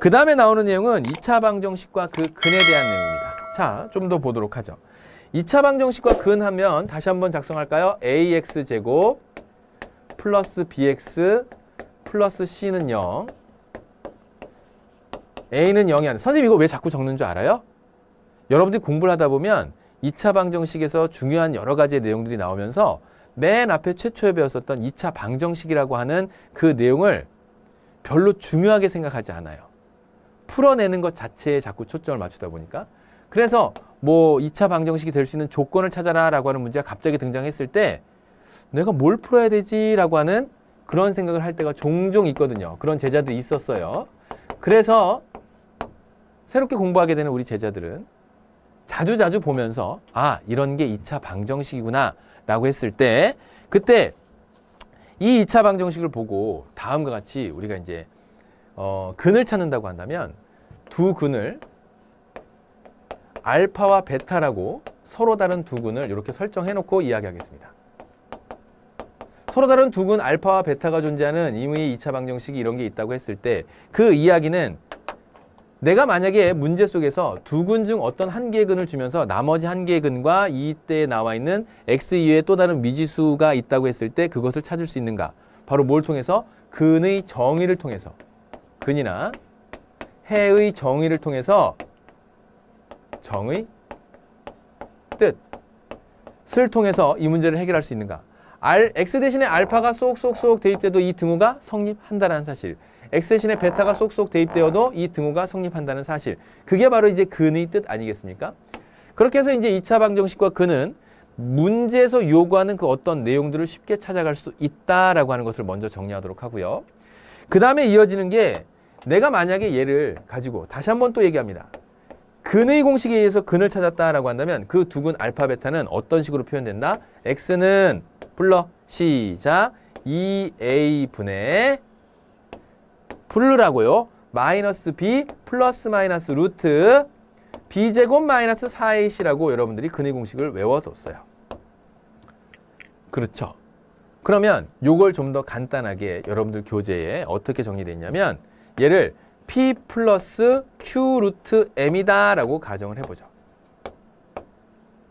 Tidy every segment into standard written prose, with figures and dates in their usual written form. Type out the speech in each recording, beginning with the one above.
그 다음에 나오는 내용은 2차 방정식과 그 근에 대한 내용입니다. 자, 좀 더 보도록 하죠. 2차 방정식과 근 하면 다시 한번 작성할까요? ax제곱 플러스 bx 플러스 c는 0. a는 0이 아니라 선생님 이거 왜 자꾸 적는 줄 알아요? 여러분들이 공부를 하다 보면 2차 방정식에서 중요한 여러 가지의 내용들이 나오면서 맨 앞에 최초에 배웠었던 2차 방정식이라고 하는 그 내용을 별로 중요하게 생각하지 않아요. 풀어내는 것 자체에 자꾸 초점을 맞추다 보니까. 그래서 뭐 2차 방정식이 될 수 있는 조건을 찾아라 라고 하는 문제가 갑자기 등장했을 때 내가 뭘 풀어야 되지? 라고 하는 그런 생각을 할 때가 종종 있거든요. 그런 제자들이 있었어요. 그래서 새롭게 공부하게 되는 우리 제자들은 자주자주 보면서 아, 이런 게 2차 방정식이구나 라고 했을 때 그때 이 2차 방정식을 보고 다음과 같이 우리가 이제 근을 찾는다고 한다면 두 근을 알파와 베타라고 서로 다른 두 근을 이렇게 설정해 놓고 이야기하겠습니다. 서로 다른 두 근 알파와 베타가 존재하는 임의의 2차 방정식이 이런 게 있다고 했을 때 그 이야기는 내가 만약에 문제 속에서 두 근 중 어떤 한 개의 근을 주면서 나머지 한 개의 근과 이때에 나와 있는 x 이외에 또 다른 미지수가 있다고 했을 때 그것을 찾을 수 있는가? 바로 뭘 통해서? 근의 정의를 통해서. 근이나 해의 정의를 통해서 정의, 뜻을 통해서 이 문제를 해결할 수 있는가? x 대신에 알파가 쏙쏙쏙 대입돼도 이 등호가 성립한다는 사실. x 대신에 베타가 쏙쏙 대입되어도 이 등호가 성립한다는 사실. 그게 바로 이제 근의 뜻 아니겠습니까? 그렇게 해서 이제 2차 방정식과 근은 문제에서 요구하는 그 어떤 내용들을 쉽게 찾아갈 수 있다라고 하는 것을 먼저 정리하도록 하고요. 그 다음에 이어지는 게 내가 만약에 얘를 가지고 다시 한번 또 얘기합니다. 근의 공식에 의해서 근을 찾았다라고 한다면 그 두 근 알파 베타는 어떤 식으로 표현된다? x는 불러 시작 2a분의 부르라고요. 마이너스 b 플러스 마이너스 루트 b제곱 마이너스 4ac라고 여러분들이 근의 공식을 외워뒀어요. 그렇죠. 그러면 요걸 좀 더 간단하게 여러분들 교재에 어떻게 정리되어 있냐면 얘를 p 플러스 q 루트 m이다 라고 가정을 해보죠.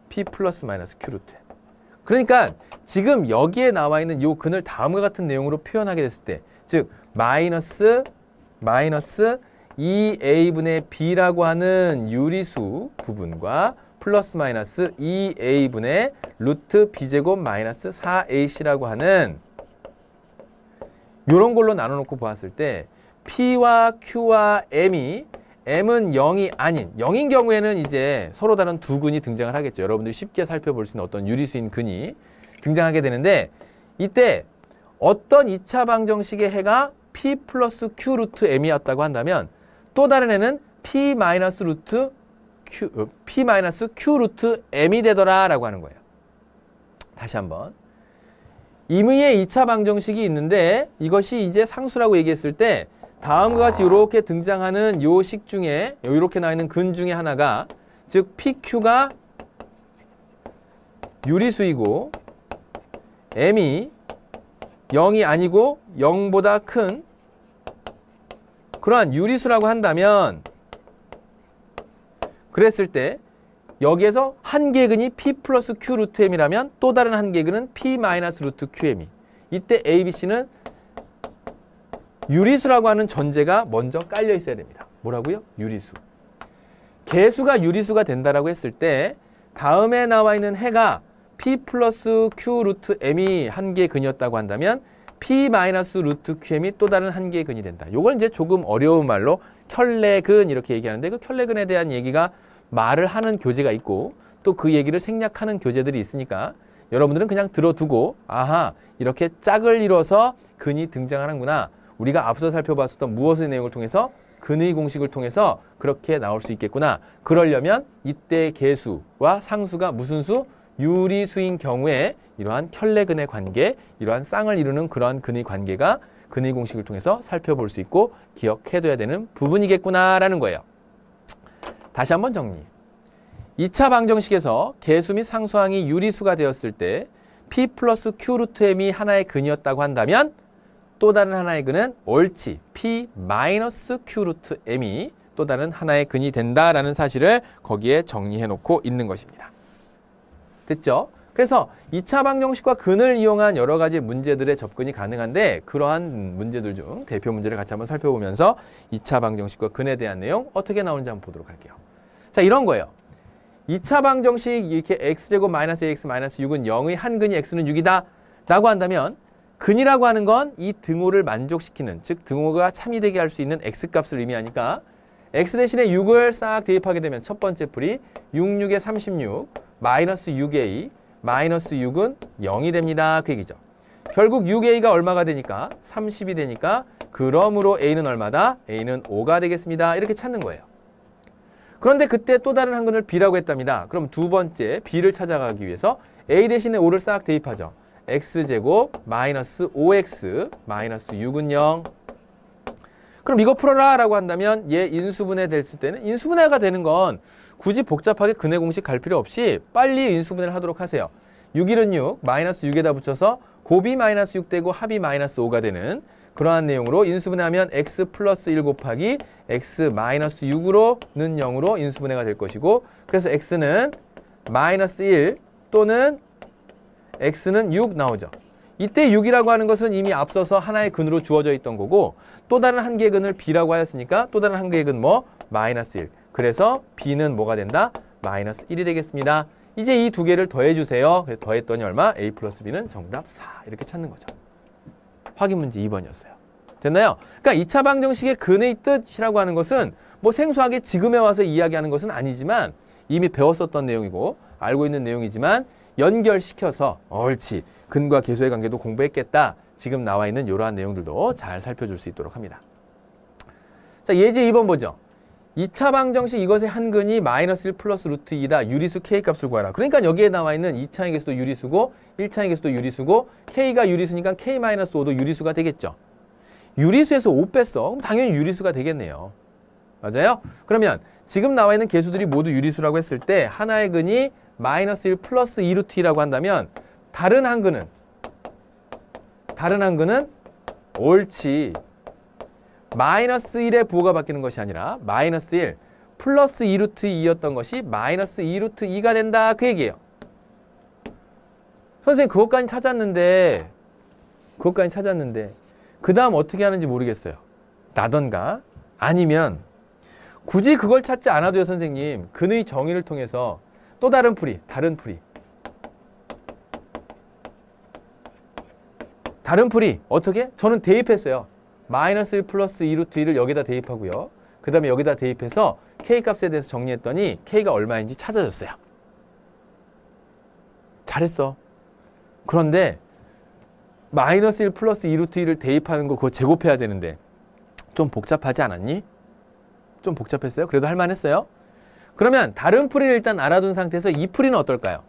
p 플러스 마이너스 q 루트 m. 그러니까 지금 여기에 나와 있는 요 근을 다음과 같은 내용으로 표현하게 됐을 때 즉 마이너스 2a분의 b라고 하는 유리수 부분과 플러스 마이너스 2a분의 루트 b제곱 마이너스 4ac라고 하는 요런 걸로 나눠놓고 보았을 때 P와 Q와 M은 0이 아닌 0인 경우에는 이제 서로 다른 두 근이 등장을 하겠죠. 여러분들이 쉽게 살펴볼 수 있는 어떤 유리수인 근이 등장하게 되는데 이때 어떤 2차 방정식의 해가 P 플러스 Q 루트 M이었다고 한다면 또 다른 애는 P 마이너스 Q 루트 M이 되더라 라고 하는 거예요. 다시 한번. 임의의 2차 방정식이 있는데 이것이 이제 상수라고 얘기했을 때 다음과 같이 이렇게 등장하는 요 식 중에 이렇게 나와 있는 근 중에 하나가 즉 PQ가 유리수이고 M이 0이 아니고 0보다 큰 그러한 유리수라고 한다면 그랬을 때 여기에서 한 개의 근이 P 플러스 Q 루트 M이라면 또 다른 한 개의 근은 P 마이너스 루트 QM이 이때 A, B, C는 유리수라고 하는 전제가 먼저 깔려 있어야 됩니다. 뭐라고요? 유리수. 개수가 유리수가 된다라고 했을 때 다음에 나와 있는 해가 P 플러스 Q 루트 M이 한 개의 근이었다고 한다면 P 마이너스 루트 QM이 또 다른 한 개의 근이 된다. 요걸 이제 조금 어려운 말로 켤레근 이렇게 얘기하는데 그 켤레근에 대한 얘기가 말을 하는 교재가 있고 또 그 얘기를 생략하는 교재들이 있으니까 여러분들은 그냥 들어두고 아하 이렇게 짝을 이뤄서 근이 등장하는구나. 우리가 앞서 살펴봤었던 무엇의 내용을 통해서 근의 공식을 통해서 그렇게 나올 수 있겠구나. 그러려면 이때 개수와 상수가 무슨 수? 유리수인 경우에 이러한 켤레근의 관계, 이러한 쌍을 이루는 그러한 근의 관계가 근의 공식을 통해서 살펴볼 수 있고 기억해둬야 되는 부분이겠구나라는 거예요. 다시 한번 정리. 2차 방정식에서 개수 및 상수항이 유리수가 되었을 때 P 플러스 Q 루트 M이 하나의 근이었다고 한다면 또 다른 하나의 근은 옳지 P-Q 루트 M이 또 다른 하나의 근이 된다라는 사실을 거기에 정리해 놓고 있는 것입니다. 됐죠? 그래서 2차 방정식과 근을 이용한 여러 가지 문제들의 접근이 가능한데 그러한 문제들 중 대표 문제를 같이 한번 살펴보면서 2차 방정식과 근에 대한 내용 어떻게 나오는지 한번 보도록 할게요. 자, 이런 거예요. 2차 방정식 이렇게 x제곱 마이너스 ax 마이너스 6은 0의 한 근이 x는 6이다 라고 한다면 근이라고 하는 건 이 등호를 만족시키는, 즉 등호가 참이 되게 할 수 있는 x값을 의미하니까 x 대신에 6을 싹 대입하게 되면 첫 번째 풀이 6, 6에 36, 마이너스 6a, 마이너스 6은 0이 됩니다. 그 얘기죠. 결국 6a가 얼마가 되니까? 30이 되니까 그러므로 a는 얼마다? a는 5가 되겠습니다. 이렇게 찾는 거예요. 그런데 그때 또 다른 한 근을 b라고 했답니다. 그럼 두 번째 b를 찾아가기 위해서 a 대신에 5를 싹 대입하죠. x제곱 마이너스 5x 마이너스 6은 0. 그럼 이거 풀어라 라고 한다면 얘 인수분해 됐을 때는 인수분해가 되는 건 굳이 복잡하게 근의 공식 갈 필요 없이 빨리 인수분해를 하도록 하세요. 6일은 6, 마이너스 6에다 붙여서 곱이 마이너스 6 되고 합이 마이너스 5가 되는 그러한 내용으로 인수분해하면 x 플러스 1 곱하기 x 마이너스 6으로는 0으로 인수분해가 될 것이고 그래서 x는 마이너스 1 또는 x는 6 나오죠. 이때 6이라고 하는 것은 이미 앞서서 하나의 근으로 주어져 있던 거고 또 다른 한 개의 근을 b라고 하였으니까 또 다른 한 개의 근 뭐? 마이너스 1. 그래서 b는 뭐가 된다? 마이너스 1이 되겠습니다. 이제 이 두 개를 더해주세요. 그래서 더했더니 얼마? a 플러스 b는 정답 4. 이렇게 찾는 거죠. 확인 문제 2번이었어요. 됐나요? 그러니까 2차 방정식의 근의 뜻이라고 하는 것은 뭐 생소하게 지금에 와서 이야기하는 것은 아니지만 이미 배웠었던 내용이고 알고 있는 내용이지만 연결시켜서 옳지 근과 계수의 관계도 공부했겠다. 지금 나와 있는 이러한 내용들도 잘 살펴줄 수 있도록 합니다. 자, 예제 2번 보죠. 2차 방정식 이것의 한 근이 마이너스 1 플러스 루트 2다. 유리수 K값을 구하라. 그러니까 여기에 나와 있는 2차의 개수도 유리수고 1차의 개수도 유리수고 K가 유리수니까 K-5도 유리수가 되겠죠. 유리수에서 5 뺐어. 그럼 당연히 유리수가 되겠네요. 맞아요? 그러면 지금 나와 있는 개수들이 모두 유리수라고 했을 때 하나의 근이 마이너스 1 플러스 2 루트 2라고 한다면 다른 한 근은 옳지 마이너스 1의 부호가 바뀌는 것이 아니라 마이너스 1 플러스 2 루트 2였던 것이 마이너스 2 루트 2가 된다. 그 얘기예요. 선생님 그것까지 찾았는데 그 다음 어떻게 하는지 모르겠어요. 라던가 아니면 굳이 그걸 찾지 않아도요. 선생님 근의 정의를 통해서 또 다른 풀이 어떻게? 저는 대입했어요. 마이너스 1 플러스 2 루트 2를 여기다 대입하고요. 그 다음에 여기다 대입해서 K값에 대해서 정리했더니 K가 얼마인지 찾아졌어요. 잘했어. 그런데 마이너스 1 플러스 2 루트 2를 대입하는 거 그거 제곱해야 되는데 좀 복잡하지 않았니? 좀 복잡했어요? 그래도 할만했어요? 그러면 다른 풀이를 일단 알아둔 상태에서 이 풀이는 어떨까요?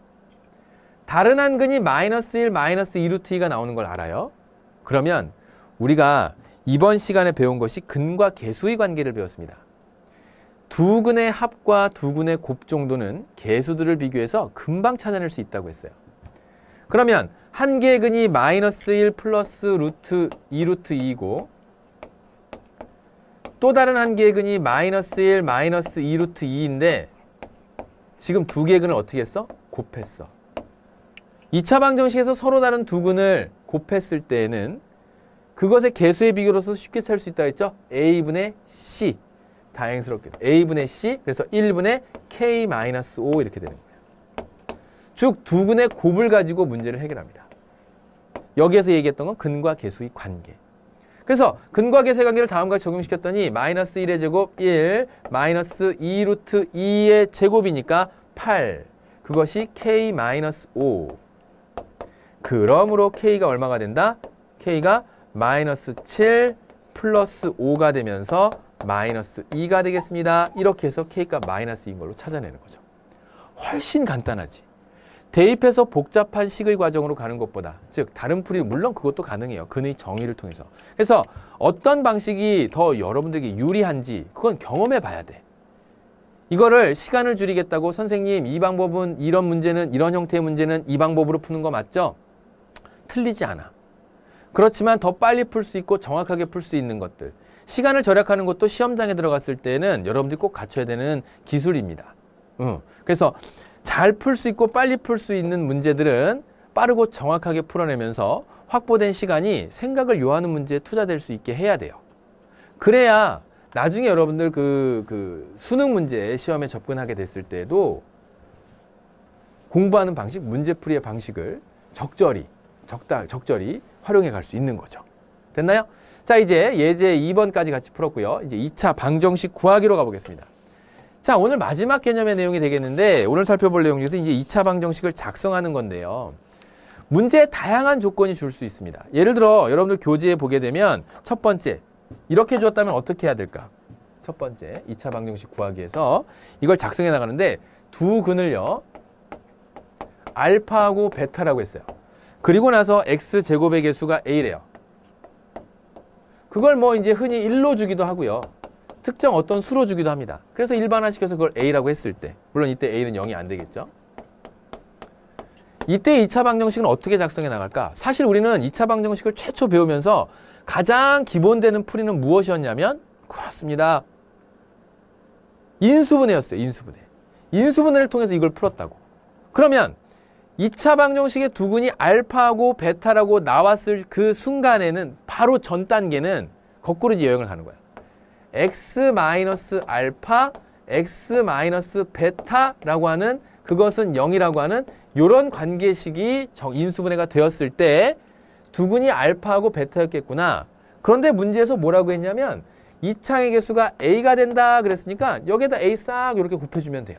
다른 한 근이 마이너스 1, 마이너스 2 루트 2가 나오는 걸 알아요? 그러면 우리가 이번 시간에 배운 것이 근과 개수의 관계를 배웠습니다. 두 근의 합과 두 근의 곱 정도는 개수들을 비교해서 금방 찾아낼 수 있다고 했어요. 그러면 한 개의 근이 마이너스 1 플러스 루트 2 루트 2이고 또 다른 한 개의 근이 마이너스 1 마이너스 2 루트 2인데 지금 두 개의 근을 어떻게 했어? 곱했어. 2차 방정식에서 서로 다른 두 근을 곱했을 때에는 그것의 개수의 비교로서 쉽게 찾을 수 있다고 했죠? A분의 C. 다행스럽게도 A분의 C. 그래서 1분의 K-5 이렇게 되는 거예요. 즉 두 근의 곱을 가지고 문제를 해결합니다. 여기에서 얘기했던 건 근과 개수의 관계. 그래서 근과 개수의 관계를 다음과 같이 적용시켰더니 마이너스 1의 제곱 1, 마이너스 2 루트 2의 제곱이니까 8. 그것이 K-5. 그러므로 K가 얼마가 된다? K가 마이너스 7 플러스 5가 되면서 마이너스 2가 되겠습니다. 이렇게 해서 K값 마이너스 2인 걸로 찾아내는 거죠. 훨씬 간단하지. 대입해서 복잡한 식의 과정으로 가는 것보다 즉 다른 풀이 물론 그것도 가능해요. 근의 정의를 통해서. 그래서 어떤 방식이 더 여러분들에게 유리한지 그건 경험해 봐야 돼. 이거를 시간을 줄이겠다고 선생님 이 방법은 이런 문제는 이런 형태의 문제는 이 방법으로 푸는 거 맞죠? 틀리지 않아. 그렇지만 더 빨리 풀 수 있고 정확하게 풀 수 있는 것들. 시간을 절약하는 것도 시험장에 들어갔을 때는 여러분들이 꼭 갖춰야 되는 기술입니다. 그래서 잘 풀 수 있고 빨리 풀 수 있는 문제들은 빠르고 정확하게 풀어내면서 확보된 시간이 생각을 요하는 문제에 투자될 수 있게 해야 돼요. 그래야 나중에 여러분들 그 수능 문제 시험에 접근하게 됐을 때도 공부하는 방식, 문제풀이의 방식을 적절히 활용해 갈 수 있는 거죠. 됐나요? 자, 이제 예제 2번까지 같이 풀었고요. 이제 2차 방정식 구하기로 가보겠습니다. 자, 오늘 마지막 개념의 내용이 되겠는데 오늘 살펴볼 내용 중에서 이제 2차 방정식을 작성하는 건데요. 문제에 다양한 조건이 줄 수 있습니다. 예를 들어 여러분들 교재에 보게 되면 첫 번째, 이렇게 주었다면 어떻게 해야 될까? 첫 번째, 2차 방정식 구하기에서 이걸 작성해 나가는데 두 근을요, 알파하고 베타라고 했어요. 그리고 나서 x제곱의 개수가 a래요. 그걸 뭐 이제 흔히 1로 주기도 하고요. 특정 어떤 수로 주기도 합니다. 그래서 일반화시켜서 그걸 a라고 했을 때, 물론 이때 a는 0이 안 되겠죠. 이때 2차 방정식은 어떻게 작성해 나갈까? 사실 우리는 2차 방정식을 최초 배우면서 가장 기본되는 풀이는 무엇이었냐면 그렇습니다. 인수분해였어요. 인수분해. 인수분해를 통해서 이걸 풀었다고. 그러면 2차 방정식의 두 근이 알파하고 베타라고 나왔을 그 순간에는 바로 전 단계는 거꾸로 여행을 하는 거야. x-알파, x-베타라고 하는 그것은 0이라고 하는 이런 관계식이 인수분해가 되었을 때 두 근이 알파하고 베타였겠구나. 그런데 문제에서 뭐라고 했냐면 2차의 개수가 a가 된다 그랬으니까 여기에다 a 싹 이렇게 곱해주면 돼요.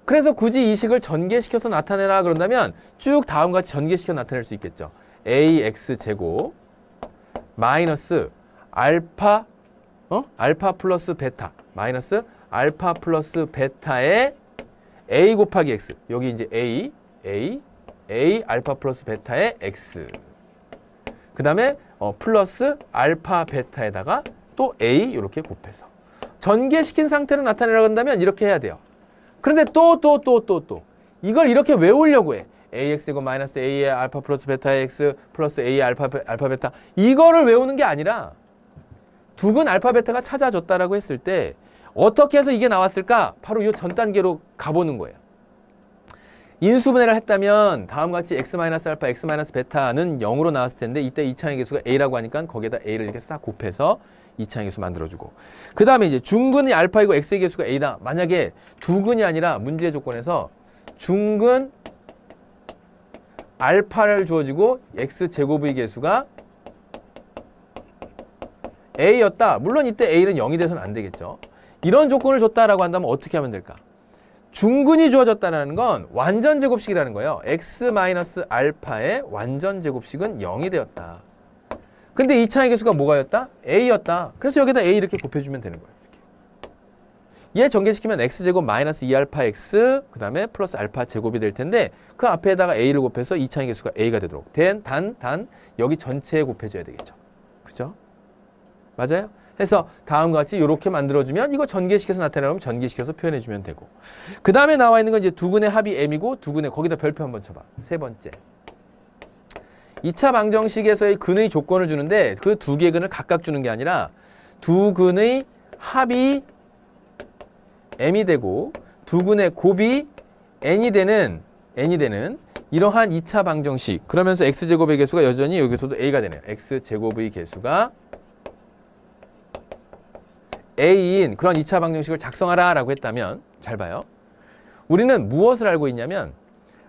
그래서 굳이 이 식을 전개시켜서 나타내라 그런다면 쭉 다음같이 전개시켜 나타낼 수 있겠죠. ax제곱 마이너스 알파 알파 플러스 베타 마이너스 알파 플러스 베타의 a 곱하기 x. 여기 이제 a 알파 플러스 베타의 x. 그 다음에 플러스 알파 베타에다가 또 a 이렇게 곱해서 전개시킨 상태로 나타내라고 한다면 이렇게 해야 돼요. 그런데 또 이걸 이렇게 외우려고 해. ax제곱 마이너스 a의 알파 플러스 베타의 x 플러스 a의 알파 베타. 이거를 외우는 게 아니라 두 근 알파 베타가 찾아졌다라고 했을 때 어떻게 해서 이게 나왔을까? 바로 이 전 단계로 가보는 거예요. 인수분해를 했다면 다음같이 x-알파, x-베타는 0으로 나왔을 텐데 이때 2차의 개수가 a라고 하니까 거기에다 a를 이렇게 싹 곱해서 2차의 개수 만들어주고, 그 다음에 이제 중근이 알파이고 x의 개수가 a다. 만약에 두 근이 아니라 문제의 조건에서 중근 알파를 주어지고 x제곱의 개수가 a였다. 물론 이때 a는 0이 돼서는 안 되겠죠. 이런 조건을 줬다라고 한다면 어떻게 하면 될까? 중근이 주어졌다는 건 완전 제곱식이라는 거예요. x-알파의 완전 제곱식은 0이 되었다. 근데 2차의 개수가 뭐가였다? a였다. 그래서 여기다 a 이렇게 곱해주면 되는 거예요. 이렇게. 얘 전개시키면 x제곱 마이너스 2알파 x 그 다음에 플러스 알파 제곱이 될 텐데 그 앞에다가 a를 곱해서 2차의 개수가 a가 되도록 단 여기 전체에 곱해줘야 되겠죠. 그죠? 맞아요? 해서 다음과 같이 이렇게 만들어주면 이거 전개시켜서 나타내면 전개시켜서 표현해주면 되고, 그 다음에 나와 있는 건 이제 두 근의 합이 m이고 두 근의 거기다 별표 한번 쳐봐. 세 번째. 2차 방정식에서의 근의 조건을 주는데 그 두 개의 근을 각각 주는 게 아니라 두 근의 합이 m이 되고 두 근의 곱이 n이 되는 이러한 2차 방정식. 그러면서 x제곱의 개수가 여전히 여기서도 a가 되네요. x제곱의 개수가 a인 그런 2차 방정식을 작성하라 라고 했다면 잘 봐요. 우리는 무엇을 알고 있냐면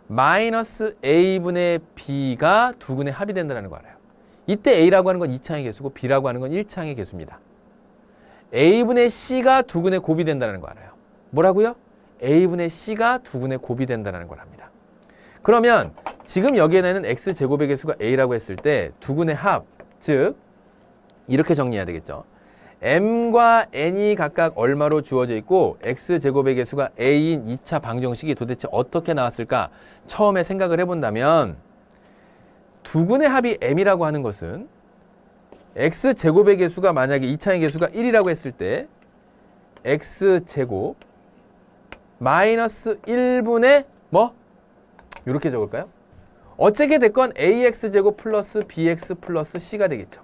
마이너스 a분의 b가 두 근의 합이 된다는 거 알아요. 이때 a라고 하는 건 2차의 개수고 b라고 하는 건 1차의 개수입니다. a분의 c가 두 근의 곱이 된다는 거 알아요. 뭐라고요? a분의 c가 두 근의 곱이 된다는 걸 합니다. 그러면 지금 여기에 내는 x제곱의 개수가 a라고 했을 때 두 근의 합, 즉 이렇게 정리해야 되겠죠. m과 n이 각각 얼마로 주어져 있고 x제곱의 개수가 a인 2차 방정식이 도대체 어떻게 나왔을까? 처음에 생각을 해본다면 두 근의 합이 m이라고 하는 것은 x제곱의 개수가 만약에 2차의 개수가 1이라고 했을 때 x제곱 마이너스 1분의 뭐? 이렇게 적을까요? 어찌게 됐건 ax제곱 플러스 bx 플러스 c가 되겠죠.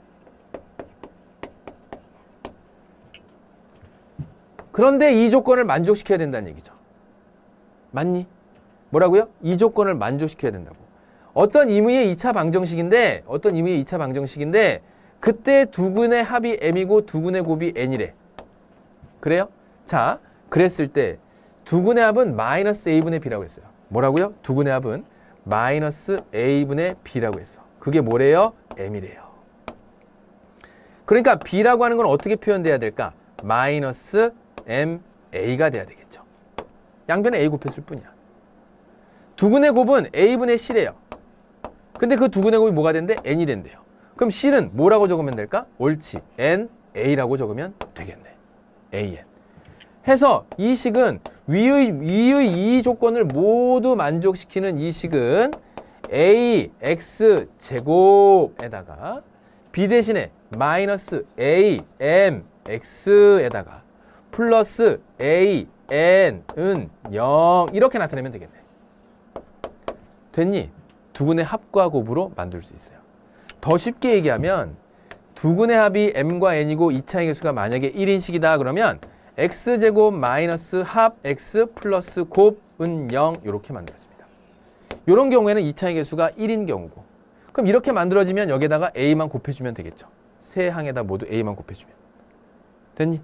그런데 이 조건을 만족시켜야 된다는 얘기죠. 맞니? 뭐라고요? 이 조건을 만족시켜야 된다고. 어떤 임의의 2차 방정식인데 그때 두근의 합이 m이고 두근의 곱이 n이래. 그래요? 자, 그랬을 때 두근의 합은 마이너스 a분의 b라고 했어요. 뭐라고요? 두근의 합은 마이너스 a분의 b라고 했어. 그게 뭐래요? m이래요. 그러니까 b라고 하는 건 어떻게 표현돼야 될까? 마이너스 ma가 돼야 되겠죠. 양변에 a 곱했을 뿐이야. 두근의 곱은 a분의 c래요. 근데 그 두근의 곱이 뭐가 된대? n이 된대요. 그럼 c는 뭐라고 적으면 될까? 옳지. n, a라고 적으면 되겠네. an. 해서 이 식은 위의 이 조건을 모두 만족시키는 이 식은 a, x 제곱에다가 b 대신에 마이너스 a, m, x에다가 플러스 a, n은 0 이렇게 나타내면 되겠네. 됐니? 두근의 합과 곱으로 만들 수 있어요. 더 쉽게 얘기하면 두근의 합이 m과 n이고 2차의 개수가 만약에 1인 식이다 그러면 x제곱 마이너스 합 x 플러스 곱은 0 이렇게 만들어집니다. 이런 경우에는 2차의 개수가 1인 경우고 그럼 이렇게 만들어지면 여기에다가 a만 곱해주면 되겠죠. 세 항에다 모두 a만 곱해주면 됐니?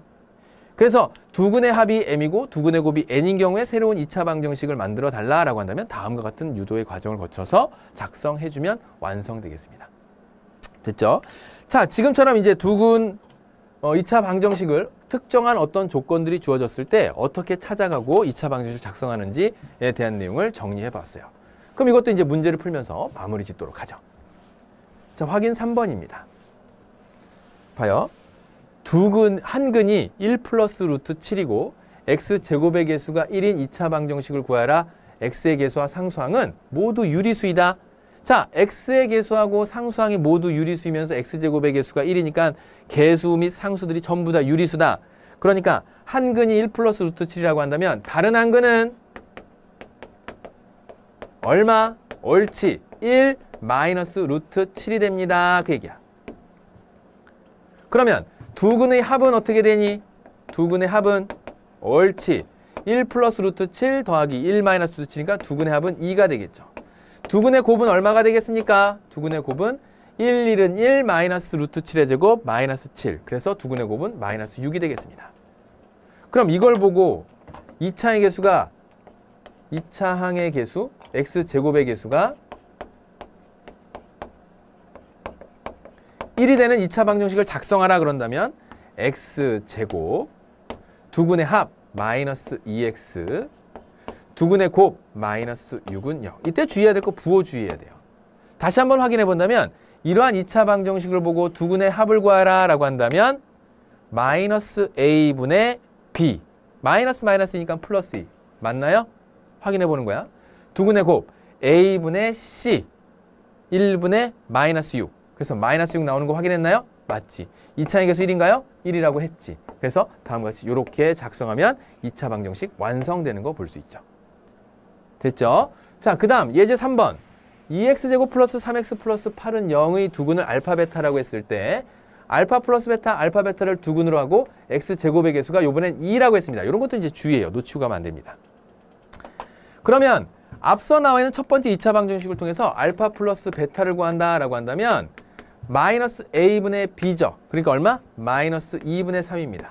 그래서 두근의 합이 m이고 두근의 곱이 n인 경우에 새로운 2차 방정식을 만들어 달라라고 한다면 다음과 같은 유도의 과정을 거쳐서 작성해주면 완성되겠습니다. 됐죠? 자, 지금처럼 이제 두근 2차 방정식을 특정한 어떤 조건들이 주어졌을 때 어떻게 찾아가고 2차 방정식을 작성하는지에 대한 내용을 정리해 봤어요. 그럼 이것도 이제 문제를 풀면서 마무리 짓도록 하죠. 자, 확인 3번입니다. 봐요. 한 근이 1 플러스 루트 7이고 x제곱의 개수가 1인 2차 방정식을 구하라. x의 개수와 상수항은 모두 유리수이다. 자, x의 개수하고 상수항이 모두 유리수이면서 x제곱의 개수가 1이니까 개수 및 상수들이 전부 다 유리수다. 그러니까 한 근이 1 플러스 루트 7이라고 한다면 다른 한 근은 얼마? 옳지. 1 마이너스 루트 7이 됩니다. 그 얘기야. 그러면 두 근의 합은 어떻게 되니? 두 근의 합은 옳지. 1 플러스 루트 7 더하기 1 마이너스 루트 7이니까 두 근의 합은 2가 되겠죠. 두 근의 곱은 얼마가 되겠습니까? 두 근의 곱은 1, 1은 1 마이너스 루트 7의 제곱 마이너스 7. 그래서 두 근의 곱은 마이너스 6이 되겠습니다. 그럼 이걸 보고 2차의 개수가 2차 항의 개수, x제곱의 개수가 1이 되는 2차 방정식을 작성하라 그런다면 x제곱, 두 근의 합 마이너스 2x, 두 근의 곱 마이너스 6은 0. 이때 주의해야 될 거 부호 주의해야 돼요. 다시 한번 확인해 본다면 이러한 2차 방정식을 보고 두 근의 합을 구하라 라고 한다면 마이너스 a분의 b, 마이너스 마이너스니까 플러스 2 맞나요? 확인해 보는 거야. 두 근의 곱 a분의 c, 1분의 마이너스 6. 그래서 마이너스 6 나오는 거 확인했나요? 맞지. 2차의 개수 1인가요? 1이라고 했지. 그래서 다음과 같이 이렇게 작성하면 2차 방정식 완성되는 거 볼 수 있죠. 됐죠? 자, 그 다음 예제 3번. 2x제곱 플러스 3x 플러스 8은 0의 두근을 알파 베타라고 했을 때 알파 플러스 베타, 알파 베타를 두근으로 하고 x제곱의 개수가 요번엔 2라고 했습니다. 이런 것도 이제 주의해요. 놓치고 가면 안 됩니다. 그러면 앞서 나와 있는 첫 번째 2차 방정식을 통해서 알파 플러스 베타를 구한다라고 한다면 마이너스 a분의 b죠. 그러니까 얼마? 마이너스 2분의 3입니다.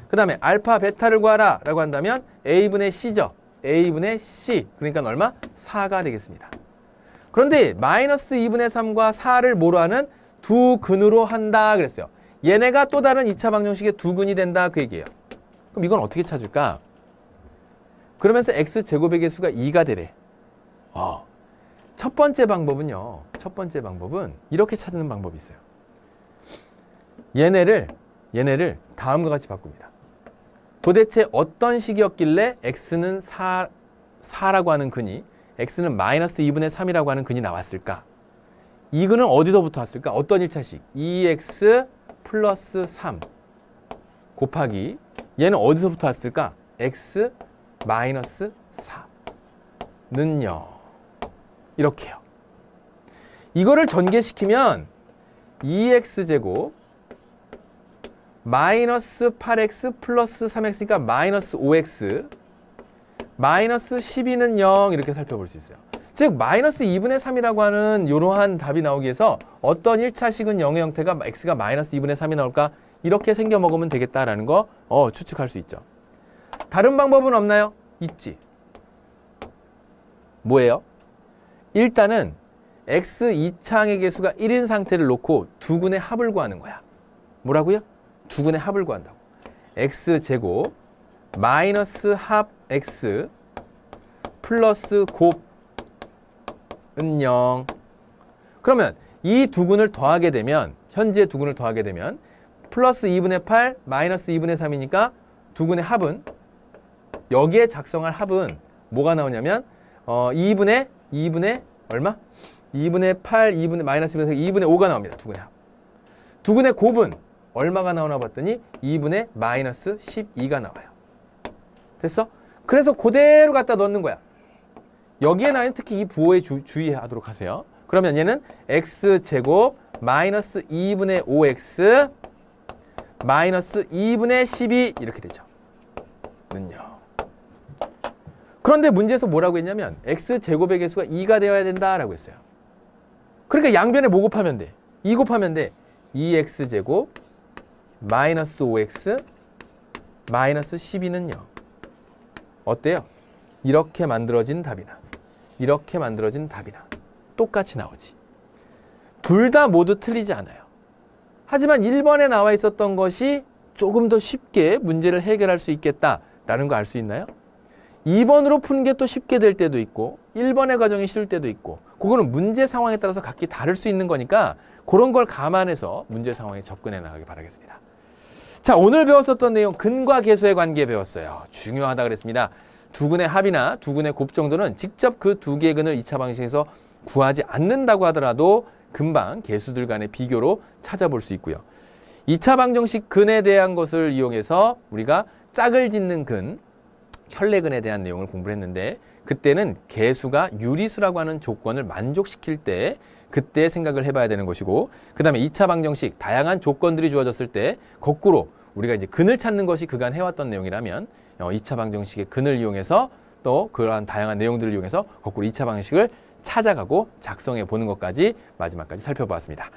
그 다음에 알파 베타를 구하라 라고 한다면 a분의 c죠. a분의 c. 그러니까 얼마? 4가 되겠습니다. 그런데 마이너스 2분의 3과 4를 뭐로 하는? 두 근으로 한다 그랬어요. 얘네가 또 다른 2차 방정식의 두 근이 된다 그 얘기예요. 그럼 이건 어떻게 찾을까? 그러면서 x제곱의 개수가 2가 되래. 첫 번째 방법은요. 첫 번째 방법은 이렇게 찾는 방법이 있어요. 얘네를 다음과 같이 바꿉니다. 도대체 어떤 식이었길래 x는 4라고 하는 근이 x는 마이너스 2분의 3이라고 하는 근이 나왔을까? 이 근은 어디서부터 왔을까? 어떤 1차식? 2x 플러스 3 곱하기 얘는 어디서부터 왔을까? x 마이너스 4는요. 이렇게요. 이거를 전개시키면 2x제곱 마이너스 8x 플러스 3x니까 마이너스 5x 마이너스 12는 0 이렇게 살펴볼 수 있어요. 즉 마이너스 2분의 3이라고 하는 이러한 답이 나오기 위해서 어떤 1차식은 0의 형태가 x가 마이너스 2분의 3이 나올까? 이렇게 생겨 먹으면 되겠다라는 거 추측할 수 있죠. 다른 방법은 없나요? 있지. 뭐예요? 일단은 x 2창의 개수가 1인 상태를 놓고 두근의 합을 구하는 거야. 뭐라고요? 두근의 합을 구한다고. x제곱 마이너스 합 x 플러스 곱은 0. 그러면 이 두근을 더하게 되면 현재 두근을 더하게 되면 플러스 2분의 8 마이너스 2분의 3이니까 두근의 합은 여기에 작성할 합은 뭐가 나오냐면 2분의 얼마? 2분의 8, 2분의 마이너스 2분의 2분의 5가 나옵니다. 두근의 합. 두근의 곱은 얼마가 나오나 봤더니 2분의 마이너스 12가 나와요. 됐어? 그래서 그대로 갖다 넣는 거야. 여기에 나와있는 특히 이 부호에 주의하도록 하세요. 그러면 얘는 x제곱 마이너스 2분의 5x 마이너스 2분의 12 이렇게 되죠. 는요. 그런데 문제에서 뭐라고 했냐면 x제곱의 개수가 2가 되어야 된다라고 했어요. 그러니까 양변에 뭐 곱하면 돼? 2 곱하면 돼. 2x제곱 마이너스 5x 마이너스 12는 0. 어때요? 이렇게 만들어진 답이나 이렇게 만들어진 답이나 똑같이 나오지. 둘 다 모두 틀리지 않아요. 하지만 1번에 나와 있었던 것이 조금 더 쉽게 문제를 해결할 수 있겠다라는 거 알 수 있나요? 2번으로 푼 게 또 쉽게 될 때도 있고 1번의 과정이 쉬울 때도 있고 그거는 문제 상황에 따라서 각기 다를 수 있는 거니까 그런 걸 감안해서 문제 상황에 접근해 나가기 바라겠습니다. 자, 오늘 배웠었던 내용 근과 계수의 관계 배웠어요. 중요하다 그랬습니다. 두근의 합이나 두근의 곱 정도는 직접 그 두 개의 근을 2차 방정식에서 구하지 않는다고 하더라도 금방 계수들 간의 비교로 찾아볼 수 있고요. 2차 방정식 근에 대한 것을 이용해서 우리가 짝을 짓는 근, 혈례근에 대한 내용을 공부를 했는데 그때는 계수가 유리수라고 하는 조건을 만족시킬 때 그때 생각을 해봐야 되는 것이고 그 다음에 2차 방정식 다양한 조건들이 주어졌을 때 거꾸로 우리가 이제 근을 찾는 것이 그간 해왔던 내용이라면 2차 방정식의 근을 이용해서 또 그러한 다양한 내용들을 이용해서 거꾸로 2차 방정식을 찾아가고 작성해 보는 것까지 마지막까지 살펴보았습니다.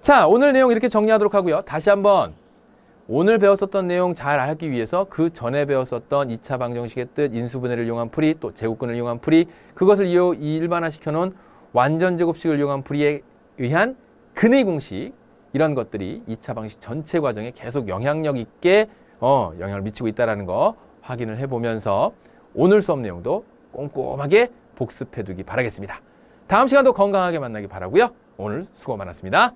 자, 오늘 내용 이렇게 정리하도록 하고요. 다시 한번 오늘 배웠었던 내용 잘 알기 위해서 그 전에 배웠었던 2차 방정식의 뜻, 인수분해를 이용한 풀이, 또 제곱근을 이용한 풀이, 그것을 일반화시켜 놓은 완전제곱식을 이용한 풀이에 의한 근의 공식, 이런 것들이 2차 방식 전체 과정에 계속 영향력 있게 영향을 미치고 있다는 거 확인을 해보면서 오늘 수업 내용도 꼼꼼하게 복습해 두기 바라겠습니다. 다음 시간도 건강하게 만나기 바라고요. 오늘 수고 많았습니다.